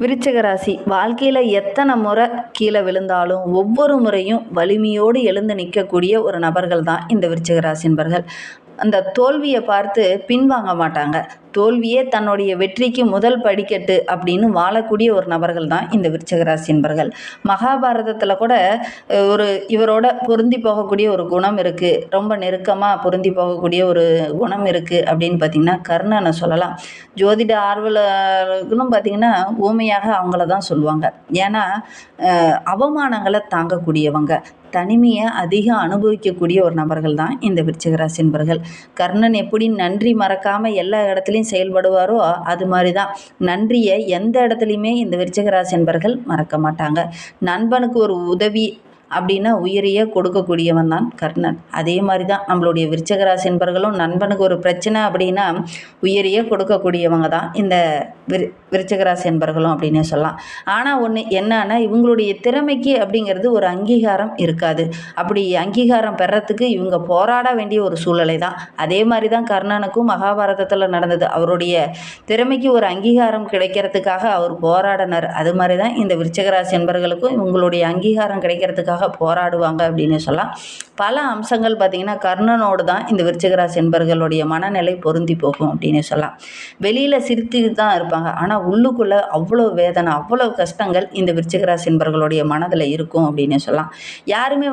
விருச்சிக ராசி வாழ்க்கையில் எத்தனை முறை கீழே விழுந்தாலும் ஒவ்வொரு முறையும் வலிமையோடு எழுந்து நிற்கக்கூடிய ஒரு நபர்கள் தான் இந்த விருச்சிக ராசி என்பர்கள். அந்த தோல்வியை பார்த்து பின்வாங்க மாட்டாங்க. தோல்வியே தன்னுடைய வெற்றிக்கு முதல் படிக்கட்டு அப்படின்னு வாழக்கூடிய ஒரு நபர்கள் தான் இந்த விருச்சிக ராசி என்பர்கள். மகாபாரதத்தில் கூட இவரோட பொருந்தி போகக்கூடிய ஒரு குணம் இருக்குது, ரொம்ப நெருக்கமாக பொருந்தி போகக்கூடிய ஒரு குணம் இருக்குது அப்படின்னு பார்த்திங்கன்னா கர்ணனை சொல்லலாம். ஜோதிட ஆர்வலர்களும் பார்த்திங்கன்னா ஊமையாக அவங்கள தான் சொல்லுவாங்க. ஏன்னா அவமானங்களை தாங்கக்கூடியவங்க, தனிமையை அதிகம் அனுபவிக்கக்கூடிய ஒரு நபர்கள் தான் இந்த விருச்சிக ராசி என்பர்கள். கர்ணன் எப்படி நன்றி மறக்காமல் எல்லா இடத்துலையும் செயல்படுவாரோ அது மாதிரி தான் நன்றியை எந்த இடத்துலையுமே இந்த விருச்சிக ராசி என்பர்கள் மறக்க மாட்டாங்க. நண்பனுக்கு ஒரு உதவி அப்படின்னா உயிரையே கொடுக்கக்கூடியவன் தான் கர்ணன். அதே மாதிரி தான் நம்மளுடைய விருச்சிக ராசி என்பர்களும் நண்பனுக்கு ஒரு பிரச்சனை அப்படின்னா உயிரையே கொடுக்கக்கூடியவங்க தான் இந்த விருச்சிக ராசி என்பர்களும் அப்படின்னே சொல்லலாம். ஆனால் ஒன்று என்னன்னா இவங்களுடைய திறமைக்கு அப்படிங்கிறது ஒரு அங்கீகாரம் இருக்காது. அப்படி அங்கீகாரம் பெறத்துக்கு இவங்க போராட வேண்டிய ஒரு சூழ்நிலை தான். அதே மாதிரி தான் கர்ணனுக்கும் மகாபாரதத்தில் நடந்தது. அவருடைய திறமைக்கு ஒரு அங்கீகாரம் கிடைக்கிறதுக்காக அவர் போராடினார். அது மாதிரி தான் இந்த விருச்சிக ராசி என்பர்களுக்கும் இவங்களுடைய அங்கீகாரம் கிடைக்கிறதுக்காக போராடுவாங்க அப்படின்னு சொல்லலாம். பல அம்சங்கள் பார்த்திங்கன்னா கர்ணனோடு தான் இந்த விருச்சிக ராசி என்பர்களுடைய மனநிலை பொருந்தி போகும் அப்படின்னு சொல்லலாம். வெளியில் சிரித்து தான் இருப்பாங்க, ஆனால் உள்ளுக்குள்ளே அவ்வளோ வேதனை, அவ்வளோ கஷ்டங்கள் இந்த விருச்சிக ராசி என்பர்களுடைய மனதில் இருக்கும் அப்படின்னு சொல்லலாம். யாருமே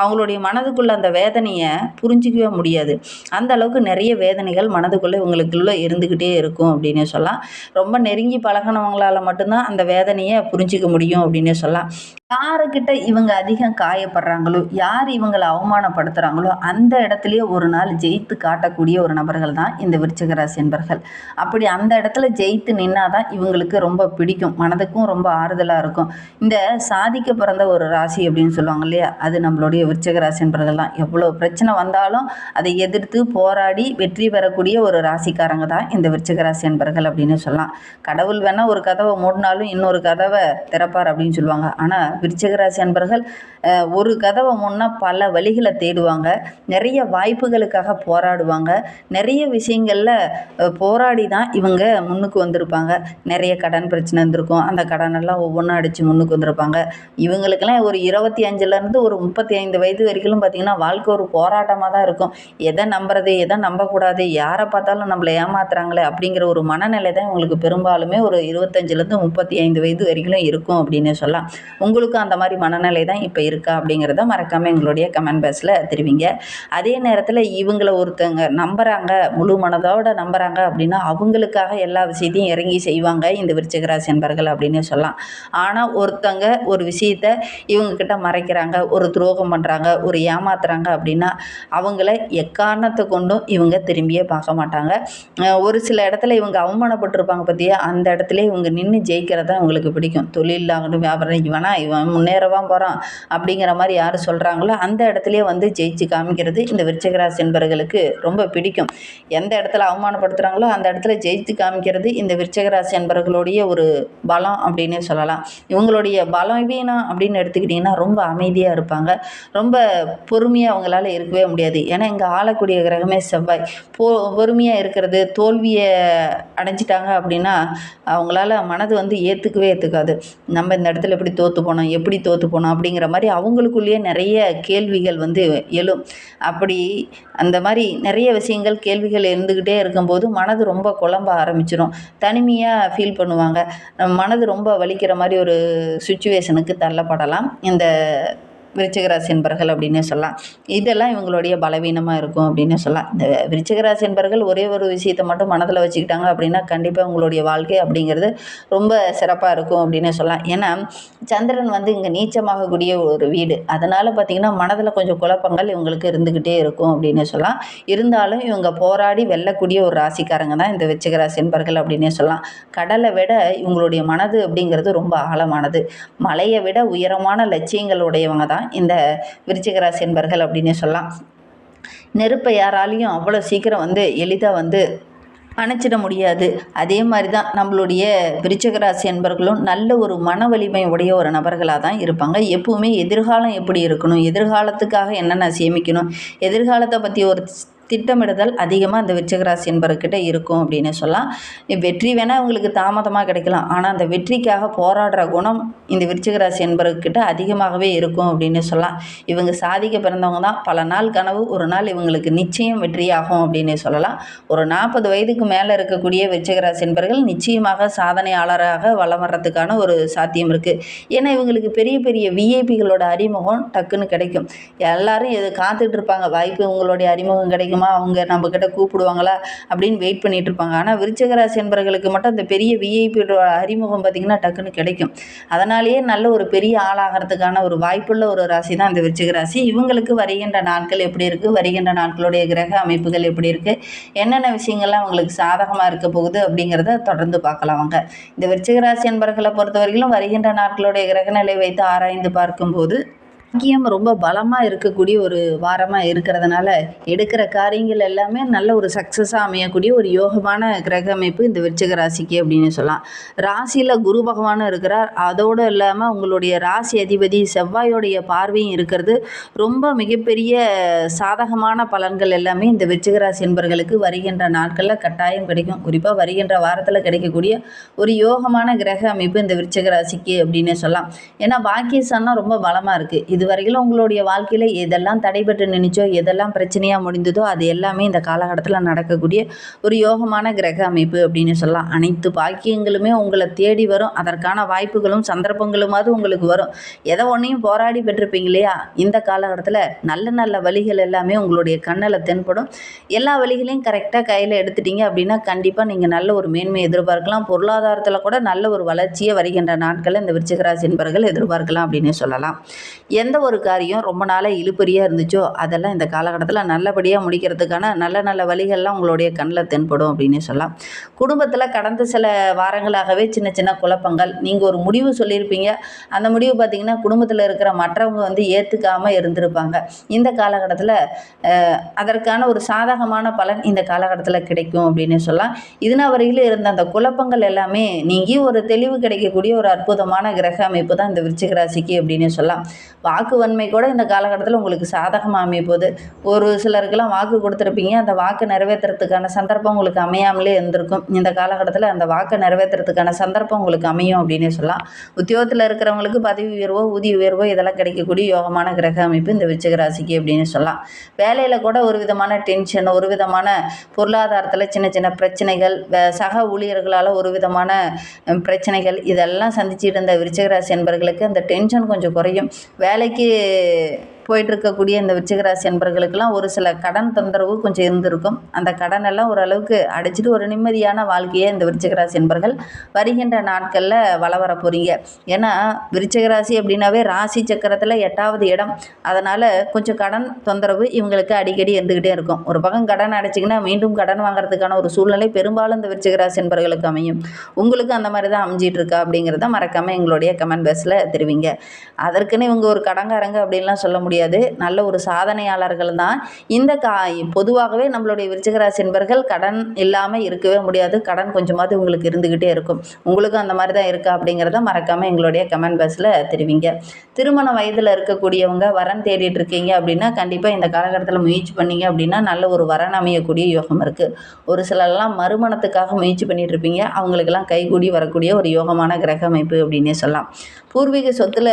அவங்களுடைய மனதுக்குள்ளே அந்த வேதனையை புரிஞ்சிக்கவே முடியாது. அந்த அளவுக்கு நிறைய வேதனைகள் மனதுக்குள்ளே இவங்களுக்குள்ளே இருந்துக்கிட்டே இருக்கும் அப்படின்னு சொல்லலாம். ரொம்ப நெருங்கி பழகினவங்களால் மட்டும்தான் அந்த வேதனையை புரிஞ்சிக்க முடியும் அப்படின்னு சொல்லலாம். யாருக்கிட்ட இவங்க அதிகம் காயப்படுறாங்களோ, யார் இவங்களை அவமானப்படுத்துகிறாங்களோ அந்த இடத்துலையே ஒரு நாள் ஜெயித்து காட்டக்கூடிய ஒரு நபர்கள் தான் இந்த விருச்சிக ராசி என்பர்கள். அப்படி அந்த இடத்துல ஜெயித்து நின்னாதான் இவங்களுக்கு ரொம்ப பிடிக்கும், மனதுக்கும் ரொம்ப ஆறுதலாக இருக்கும். இந்த சாதிக்க பிறந்த ஒரு ராசி அப்படின்னு சொல்லுவாங்க இல்லையா, அது நம்மளுடைய விருச்சிக ராசி என்பர்கள் தான். எவ்வளோ பிரச்சனை வந்தாலும் அதை எதிர்த்து போராடி வெற்றி பெறக்கூடிய ஒரு ராசிக்காரங்க தான் இந்த விருச்சிக ராசி என்பர்கள் அப்படின்னு சொல்லலாம். கடவுள் வேணால் ஒரு கதவை மூடினாலும் இன்னொரு கதவை திறப்பார் அப்படின்னு சொல்லுவாங்க. ஆனால் விருச்சிக ராசி அன்பர்கள் ஒரு கதவை முன்னா பல வழிகளை தேடுவாங்க, நிறைய வாய்ப்புகளுக்காக போராடுவாங்க, நிறைய விஷயங்களில் போராடி தான் இவங்க முன்னுக்கு வந்திருப்பாங்க. நிறைய கடன் பிரச்சனை இருந்திருக்கும், அந்த கடனெல்லாம் ஒவ்வொன்றா அடித்து முன்னுக்கு வந்திருப்பாங்க. இவங்களுக்கெல்லாம் ஒரு 25லேருந்து ஒரு 35 வயது வரைக்கும் பார்த்திங்கன்னா வாழ்க்கை ஒரு போராட்டமாக தான் இருக்கும். எதை நம்புறது, எதை நம்பக்கூடாது, யாரை பார்த்தாலும் நம்மளை ஏமாத்துறாங்களே அப்படிங்கிற ஒரு மனநிலை தான் இவங்களுக்கு பெரும்பாலுமே ஒரு 25லேருந்து 35 வயது வரைக்கும் இருக்கும் அப்படின்னு சொல்லலாம். உங்களுக்கு அந்த மாதிரி மனநிலை தான் இப்போ இருக்கா அப்படிங்கிறத மறக்காமல் எங்களுடைய கமெண்ட் பாக்ஸில் தெரிவிங்க. அதே நேரத்தில் இவங்களை ஒருத்தங்க நம்புகிறாங்க, முழு மனதோடு நம்புகிறாங்க அப்படின்னா அவங்களுக்காக எல்லா விஷயத்தையும் இறங்கி செய்வாங்க இந்த விருச்சிக ராசி என்பர்கள் அப்படின்னு சொல்லலாம். ஆனால் ஒருத்தங்க ஒரு விஷயத்தை இவங்கக்கிட்ட மறைக்கிறாங்க, ஒரு துரோகம் பண்ணுறாங்க, ஒரு ஏமாத்துறாங்க அப்படின்னா அவங்கள எக்காரணத்தை கொண்டும் இவங்க திரும்பியே பார்க்க மாட்டாங்க. ஒரு சில இடத்துல இவங்க அவமானப்பட்டிருப்பாங்க பார்த்தியா, அந்த இடத்துல இவங்க நின்று ஜெயிக்கிறதா இவங்களுக்கு பிடிக்கும். தொழில் ஆகட்டும், வியாபாரம், இவன் முன்னேறவான் போகிறான் அப்படிங்கிற மாதிரி யார் சொல்கிறாங்களோ அந்த இடத்துலையே ஜெயிச்சு காமிக்கிறது இந்த விருச்சிக ராசி என்பர்களுக்கு ரொம்ப பிடிக்கும். எந்த இடத்துல அவமானப்படுத்துகிறாங்களோ அந்த இடத்துல ஜெயிச்சு காமிக்கிறது இந்த விருச்சிக ராசி என்பர்களுடைய ஒரு பலம் அப்படின்னே சொல்லலாம். இவங்களுடைய பலவீனம் அப்படின்னு எடுத்துக்கிட்டிங்கன்னா ரொம்ப அமைதியாக இருப்பாங்க, ரொம்ப பொறுமையாக அவங்களால இருக்கவே முடியாது. ஏன்னா இங்கே ஆளக்கூடிய கிரகமே செவ்வாய். பொறுமையாக இருக்கிறது, தோல்வியை அடைஞ்சிட்டாங்க அப்படின்னா அவங்களால மனது ஏற்றுக்காது. நம்ம இந்த இடத்துல எப்படி தோற்று போனோம் அப்படிங்கிற மாதிரி அவங்களுக்குள்ளேயே நிறைய கேள்விகள் எழும். அப்படி அந்த மாதிரி நிறைய விஷயங்கள் கேள்விகள் இருந்துக்கிட்டே இருக்கும்போது மனது ரொம்ப குழம்ப ஆரம்பிச்சிடும், தனிமையாக ஃபீல் பண்ணுவாங்க, மனது ரொம்ப வலிக்கிற மாதிரி ஒரு சுச்சுவேஷனுக்கு தள்ளப்படலாம் இந்த விருச்சிக ராசி என்பர்கள் அப்படின்னு சொல்லலாம். இதெல்லாம் இவங்களுடைய பலவீனமாக இருக்கும் அப்படின்னு சொல்லலாம். இந்த விருச்சிக ராசி என்பர்கள் ஒரே ஒரு விஷயத்தை மட்டும் மனதில் வச்சுக்கிட்டாங்க அப்படின்னா கண்டிப்பாக உங்களுடைய வாழ்க்கை அப்படிங்கிறது ரொம்ப சிறப்பாக இருக்கும் அப்படின்னு சொல்லலாம். ஏன்னா சந்திரன் இங்கே நீச்சமாகக்கூடிய ஒரு வீடு, அதனால் பார்த்திங்கன்னா மனதில் கொஞ்சம் குழப்பங்கள் இவங்களுக்கு இருந்துக்கிட்டே இருக்கும் அப்படின்னு சொல்லலாம். இருந்தாலும் இவங்க போராடி வெல்லக்கூடிய ஒரு ராசிக்காரங்க தான் இந்த விருச்சிக ராசி என்பர்கள் அப்படின்னே சொல்லலாம். கடலை விட இவங்களுடைய மனது அப்படிங்கிறது ரொம்ப ஆழமானது, மலையை விட உயரமான லட்சியங்களுடையவங்க தான் இந்த விருச்சிக ராசி என்பர்கள் அப்படின்னு சொல்லலாம். நெருப்பை யாராலையும் அவ்வளோ சீக்கிரம் எளிதாக அணைச்சிட முடியாது. அதே மாதிரி தான் நம்மளுடைய விருச்சிக ராசி என்பர்களும் நல்ல ஒரு மன வலிமை உடைய ஒரு நபர்களாக தான் இருப்பாங்க. எப்பவுமே எதிர்காலம் எப்படி இருக்கணும், எதிர்காலத்துக்காக என்னென்ன சேமிக்கணும், எதிர்காலத்தை பற்றி ஒரு திட்டமிடுதல் அதிகமாக இந்த விருச்சிகராசி என்பவர்கிட்ட இருக்கும் அப்படின்னு சொல்லலாம். வெற்றி வேணால் இவங்களுக்கு தாமதமாக கிடைக்கலாம், ஆனால் அந்த வெற்றிக்காக போராடுற குணம் இந்த விருச்சிகராசி என்பவர்கிட்ட அதிகமாகவே இருக்கும் அப்படின்னு சொல்லலாம். இவங்க சாதிக்க பிறந்தவங்க தான். பல நாள் கனவு ஒரு நாள் இவங்களுக்கு நிச்சயம் வெற்றியாகும் அப்படின்னு சொல்லலாம். ஒரு 40 வயதுக்கு மேலே இருக்கக்கூடிய விருச்சிகராசி என்பவர்கள் நிச்சயமாக சாதனையாளராக வலம் வர்றதுக்கான ஒரு சாத்தியம் இருக்குது. ஏன்னா இவங்களுக்கு பெரிய பெரிய விஐபிகளோட அறிமுகம் டக்குன்னு கிடைக்கும். எல்லாரும் எது காத்துட்டு இருப்பாங்க, வாய்ப்பு உங்களுடைய அறிமுகம் கிடைக்குமா, அவங்க நம்மக்கிட்ட கூப்பிடுவாங்களா அப்படின்னு வெயிட் பண்ணிட்டு இருப்பாங்க. ஆனால் விருச்சிகராசி என்பவர்களுக்கு மட்டும் அந்த பெரிய விஐபியோட அறிமுகம் பார்த்திங்கன்னா டக்குன்னு கிடைக்கும். அதனாலேயே நல்ல ஒரு பெரிய ஆளாகிறதுக்கான ஒரு வாய்ப்புள்ள ஒரு ராசி தான் இந்த விருச்சிகராசி. இவங்களுக்கு வருகின்ற நாட்கள் எப்படி இருக்குது, வருகின்ற நாட்களுடைய கிரக அமைப்புகள் எப்படி இருக்குது, என்னென்ன விஷயங்கள்லாம் அவங்களுக்கு சாதகமாக இருக்க போகுது அப்படிங்கிறத தொடர்ந்து பார்க்கலாம் வாங்க. இந்த விருச்சிகராசி என்பவர்களை பொறுத்தவரையிலும் வருகின்ற நாட்களுடைய கிரகநிலை வைத்து ஆராய்ந்து பார்க்கும்போது பாக்கியம் ரொம்ப பலமாக இருக்கக்கூடிய ஒரு வாரமாக இருக்கிறதுனால எடுக்கிற காரியங்கள் எல்லாமே நல்ல ஒரு சக்ஸஸாக அமையக்கூடிய ஒரு யோகமான கிரக அமைப்பு இந்த விருச்சிக ராசிக்கு அப்படின்னு சொல்லலாம். ராசியில் குரு பகவானும் இருக்கிறார். அதோடு இல்லாமல் உங்களுடைய ராசி அதிபதி செவ்வாயோடைய பார்வையும் இருக்கிறது. ரொம்ப மிகப்பெரிய சாதகமான பலன்கள் எல்லாமே இந்த விருச்சிக ராசி என்பவர்களுக்கு வருகின்ற நாட்களில் கட்டாயம் கிடைக்கும். குறிப்பாக வருகின்ற வாரத்தில் கிடைக்கக்கூடிய ஒரு யோகமான கிரக அமைப்பு இந்த விருச்சிக ராசிக்கு அப்படின்னு சொல்லலாம். ஏன்னா பாக்கியஸ்தானம் ரொம்ப பலமாக இருக்குது. இதுவரையிலும் உங்களுடைய வாழ்க்கையில் எதெல்லாம் தடைபட்டு நினைச்சோ, எதெல்லாம் பிரச்சனையாக முடிந்ததோ அது எல்லாமே இந்த காலகட்டத்தில் நடக்கக்கூடிய ஒரு யோகமான கிரக அமைப்பு அப்படின்னு சொல்லலாம். அனைத்து பாக்கியங்களுமே உங்களை தேடி வரும். அதற்கான வாய்ப்புகளும் சந்தர்ப்பங்களுமாவது உங்களுக்கு வரும். எதை ஒன்றையும் போராடி பெற்றிருப்பீங்க இல்லையா, இந்த காலகட்டத்தில் நல்ல நல்ல வழிகள் எல்லாமே உங்களுடைய கண்ணில் தென்படும். எல்லா வழிகளையும் கரெக்டாக கையில் எடுத்துட்டீங்க அப்படின்னா கண்டிப்பாக நீங்கள் நல்ல ஒரு மேன்மை எதிர்பார்க்கலாம். பொருளாதாரத்தில் கூட நல்ல ஒரு வளர்ச்சியை வருகின்ற நாட்களில் இந்த விருச்சிக ராசி என்பவர்கள் எதிர்பார்க்கலாம் அப்படின்னு சொல்லலாம். எந்த ஒரு காரியம் ரொம்ப நாளாக இழுபறியாக இருந்துச்சோ அதெல்லாம் இந்த காலகட்டத்தில் நல்லபடியாக முடிக்கிறதுக்கான நல்ல நல்ல வழிகள்லாம் உங்களுடைய கண்ணில் தென்படும் அப்படின்னு சொல்லலாம். குடும்பத்தில் கடந்த சில வாரங்களாகவே சின்ன சின்ன குழப்பங்கள், நீங்கள் ஒரு முடிவு சொல்லியிருப்பீங்க, அந்த முடிவு பார்த்திங்கன்னா குடும்பத்தில் இருக்கிற மற்றவங்க ஏற்றுக்காமல் இருந்திருப்பாங்க. இந்த காலகட்டத்தில் அதற்கான ஒரு சாதகமான பலன் இந்த காலகட்டத்தில் கிடைக்கும் அப்படின்னு சொல்லலாம். இதுனா வரையில் இருந்த அந்த குழப்பங்கள் எல்லாமே நீங்கி ஒரு தெளிவு கிடைக்கக்கூடிய ஒரு அற்புதமான கிரக அமைப்பு தான் இந்த விருச்சிக ராசிக்கு அப்படின்னு சொல்லலாம். வாக்கு வன்மை கூட இந்த காலகட்டத்தில் உங்களுக்கு சாதகமாக அமைய போகுது. ஒரு சிலருக்கெல்லாம் வாக்கு கொடுத்துருப்பீங்க, அந்த வாக்கு நிறைவேற்றுறதுக்கான சந்தர்ப்பம் உங்களுக்கு அமையாமலே இருந்திருக்கும். இந்த காலகட்டத்தில் அந்த வாக்கை நிறைவேற்றுறதுக்கான சந்தர்ப்பம் உங்களுக்கு அமையும் அப்படின்னு சொல்லலாம். உத்தியோகத்தில் இருக்கிறவங்களுக்கு பதவி உயர்வோ ஊதிய உயர்வோ இதெல்லாம் கிடைக்கக்கூடிய யோகமான கிரக அமைப்பு இந்த விருச்சிக ராசிக்கு அப்படின்னு சொல்லலாம். வேலையில் கூட ஒரு விதமான டென்ஷன், ஒரு விதமான பொருளாதாரத்தில் சின்ன சின்ன பிரச்சனைகள், சக ஊழியர்களால் ஒரு விதமான பிரச்சனைகள் இதெல்லாம் சந்திச்சுட்டு இருந்த விருச்சிக ராசி என்பவர்களுக்கு அந்த டென்ஷன் கொஞ்சம் குறையும். வேலைக்கு போயிட்டுருக்கக்கூடிய இந்த விருச்சிக ராசி என்பவர்களுக்கெல்லாம் ஒரு சில கடன் தொந்தரவு கொஞ்சம் இருந்திருக்கும். அந்த கடனெல்லாம் ஓரளவுக்கு அடைச்சிட்டு ஒரு நிம்மதியான வாழ்க்கையை இந்த விருச்சிக ராசி என்பவர்கள் வருகின்ற நாட்களில் வள வர போகிறீங்க. ஏன்னா விருச்சிக ராசி அப்படின்னாவே ராசி சக்கரத்தில் 8வது இடம். அதனால் கொஞ்சம் கடன் தொந்தரவு இவங்களுக்கு அடிக்கடி இருந்துக்கிட்டே இருக்கும். ஒரு பக்கம் கடன் அடைச்சிங்கன்னா மீண்டும் கடன் வாங்குறதுக்கான ஒரு சூழ்நிலை பெரும்பாலும் இந்த விருச்சிக ராசி என்பவர்களுக்கு அமையும். உங்களுக்கு அந்த மாதிரி தான் அமைஞ்சிட்டு இருக்கா அப்படிங்கிறத மறக்காமல் எங்களுடைய கமெண்ட் பாக்ஸில் தெரிவிங்க. அதற்குன்னு இவங்க ஒரு கடங்காரங்க அப்படின்லாம் சொல்ல முடியாது. நல்ல ஒரு சாதனையாளர்கள் தான். இந்த பொதுவாகவே நம்மளுடைய விருச்சிக ராசி என்பவர்கள் கடன் இல்லாமல் இருக்கவே முடியாது. கடன் கொஞ்சமாவது உங்களுக்கு இருந்துக்கிட்டே இருக்கும். உங்களுக்கும் அந்த மாதிரி தான் இருக்கா அப்படிங்கிறத மறக்காமல் எங்களுடைய கமெண்ட் பாக்ஸில் தெரிவிங்க. திருமண வயதில் இருக்கக்கூடியவங்க வரன் தேடிட்டு இருக்கீங்க அப்படின்னா கண்டிப்பாக இந்த காலகட்டத்தில் முயற்சி பண்ணீங்க அப்படின்னா நல்ல ஒரு வரன் அமையக்கூடிய யோகம் இருக்குது. ஒரு சிலர்லாம் மறுமணத்துக்காக முயற்சி பண்ணிட்டு இருப்பீங்க, அவங்களுக்கெல்லாம் கைகூடி வரக்கூடிய ஒரு யோகமான கிரக அமைப்பு அப்படின்னே சொல்லலாம். பூர்வீக சொத்தில்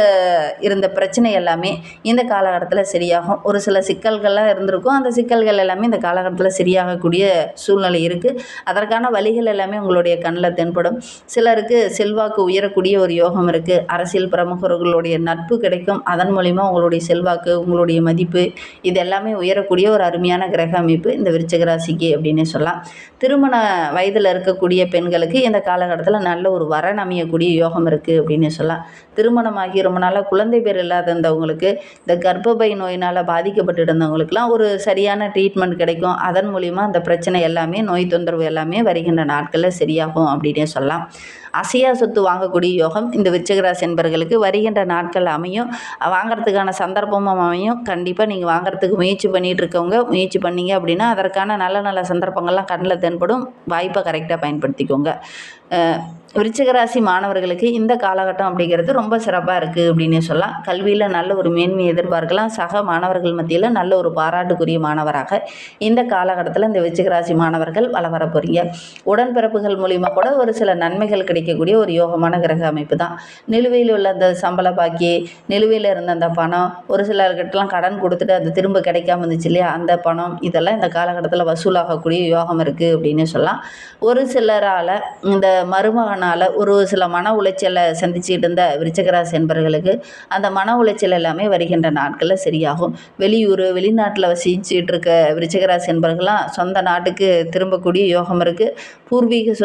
இருந்த பிரச்சனை எல்லாமே இந்த காலகட்டத்தில் சரியாகும். ஒரு சில சிக்கல்கள்லாம் இருந்திருக்கும், அந்த சிக்கல்கள் எல்லாமே இந்த காலகட்டத்தில் சரியாகக்கூடிய சூழ்நிலை இருக்குது. அதற்கான வழிகள் எல்லாமே உங்களுடைய கண்ணில் தென்படும். சிலருக்கு செல்வாக்கு உயரக்கூடிய ஒரு யோகம் இருக்குது. அரசியல் பிரமுகர்களுடைய நட்பு கிடைக்கும். அதன் மூலிமா உங்களுடைய செல்வாக்கு, உங்களுடைய மதிப்பு இது எல்லாமே உயரக்கூடிய ஒரு அருமையான கிரக அமைப்பு இந்த விருச்சிக ராசிக்கு அப்படின்னு சொல்லலாம். திருமண வயதில் இருக்கக்கூடிய பெண்களுக்கு இந்த காலகட்டத்தில் நல்ல ஒரு வரன் அமையக்கூடிய யோகம் இருக்குது அப்படின்னு சொல்லலாம். திருமணமாகி ரொம்ப நாளாக குழந்தை பேர் இல்லாத இருந்தவங்களுக்கு, இந்த கர்ப்பப்பை நோயினால் பாதிக்கப்பட்டு இருந்தவங்களுக்குலாம் ஒரு சரியான ட்ரீட்மெண்ட் கிடைக்கும். அதன் மூலிமா அந்த பிரச்சனை எல்லாமே, நோய் தொந்தரவு எல்லாமே வருகின்ற நாட்களில் சரியாகும் அப்படின்னே சொல்லலாம். அசையா சொத்து வாங்கக்கூடிய யோகம் இந்த விருச்சிக ராசி என்பவர்களுக்கு வருகின்ற நாட்கள் அமையும். வாங்கிறதுக்கான சந்தர்ப்பமும் அமையும். கண்டிப்பாக நீங்கள் வாங்கிறதுக்கு முயற்சி பண்ணிகிட்டு இருக்கவங்க முயற்சி பண்ணீங்க அப்படின்னா அதற்கான நல்ல நல்ல சந்தர்ப்பங்கள்லாம் கண்ணில் தென்படும். வாய்ப்பை கரெக்டாக பயன்படுத்திக்கோங்க. விருச்சிக ராசி மாணவர்களுக்கு இந்த காலகட்டம் அப்படிங்கிறது ரொம்ப சிறப்பாக இருக்குது அப்படின்னு சொல்லலாம். கல்வியில் நல்ல ஒரு மேன்மையை எதிர்பார்க்கலாம். சக மாணவர்கள் மத்தியில் நல்ல ஒரு பாராட்டுக்குரிய மாணவராக இந்த காலகட்டத்தில் இந்த விருச்சிக ராசி மாணவர்கள் வர போகிறீங்க. உடன்பிறப்புகள் மூலிமா கூட ஒரு சில நன்மைகள் கிடைக்கக்கூடிய ஒரு யோகமான கிரக அமைப்பு தான். நிலுவையில் உள்ள அந்த சம்பள பாக்கி, நிலுவையில் இருந்த அந்த பணம், ஒரு சிலர்கிட்டலாம் கடன் கொடுத்துட்டு அது திரும்ப கிடைக்காம இருந்துச்சு இல்லையா, அந்த பணம் இதெல்லாம் இந்த காலகட்டத்தில் வசூலாகக்கூடிய யோகம் இருக்குது அப்படின்னு சொல்லலாம். ஒரு சிலரால் இந்த மருமகனால் ஒரு சில மன உளைச்சலை சந்திச்சுட்டு இருந்த விருச்சிக ராசி என்பவர்களுக்கு அந்த மன உளைச்சல் எல்லாமே வருகின்ற நாட்களில் சரியாகும். வெளியூர் வெளிநாட்டில் வசிச்சுட்டு இருக்க விருச்சிக ராசி என்பவர்கள்லாம் சொந்த நாட்டுக்கு திரும்பக்கூடிய யோகம் இருக்குது. பூர்வீக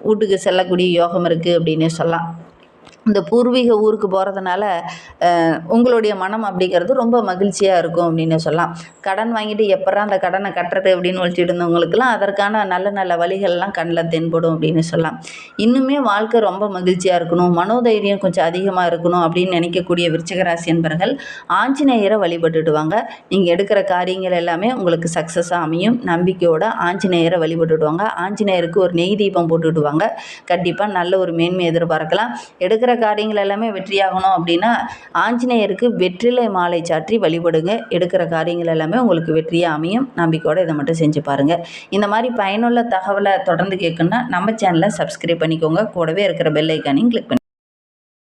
வீட்டுக்கு செல்லக்கூடிய யோகம் இருக்குது அப்படின்னு சொல்லலாம். இந்த பூர்வீக ஊருக்கு போகிறதுனால உங்களுடைய மனம் அப்படிங்கிறது ரொம்ப மகிழ்ச்சியாக இருக்கும் அப்படின்னு சொல்லலாம். கடன் வாங்கிட்டு எப்போ அந்த கடனை கட்டுறது அப்படின்னு ஒழிச்சிட்டு இருந்தவங்களுக்கெல்லாம் அதற்கான நல்ல நல்ல வழிகள்லாம் கண்ணில் தென்படும் அப்படின்னு சொல்லலாம். இன்னுமே வாழ்க்கை ரொம்ப மகிழ்ச்சியாக இருக்கணும், மனோதைரியம் கொஞ்சம் அதிகமாக இருக்கணும் அப்படின்னு நினைக்கக்கூடிய விருச்சிக ராசி என்பவர்கள் ஆஞ்சநேயரை வழிபட்டுட்டு வாங்க. நீங்கள் எடுக்கிற காரியங்கள் எல்லாமே உங்களுக்கு சக்ஸஸாக அமையும். நம்பிக்கையோட ஆஞ்சநேயரை வழிபட்டுடுவாங்க. ஆஞ்சநேயருக்கு ஒரு நெய் தீபம் போட்டுவிடுவாங்க. கண்டிப்பாக நல்ல ஒரு மேன்மை எதிர்பார்க்கலாம். எடுக்கிற காரியங்கள் எல்லாமே வெற்றியாகணும் அப்படின்னா ஆஞ்சநேயருக்கு வெற்றிலை மாலை சாற்றி வழிபடுங்க. எடுக்கிற காரியங்கள் எல்லாமே உங்களுக்கு வெற்றியாக அமையும். நம்பிக்கையோடு இதை மட்டும் செஞ்சு பாருங்கள். இந்த மாதிரி பயனுள்ள தகவலை தொடர்ந்து கேட்கணுன்னா நம்ம சேனலை சப்ஸ்கிரைப் பண்ணிக்கோங்க. கூடவே இருக்கிற பெல் ஐக்கானையும் கிளிக் பண்ணி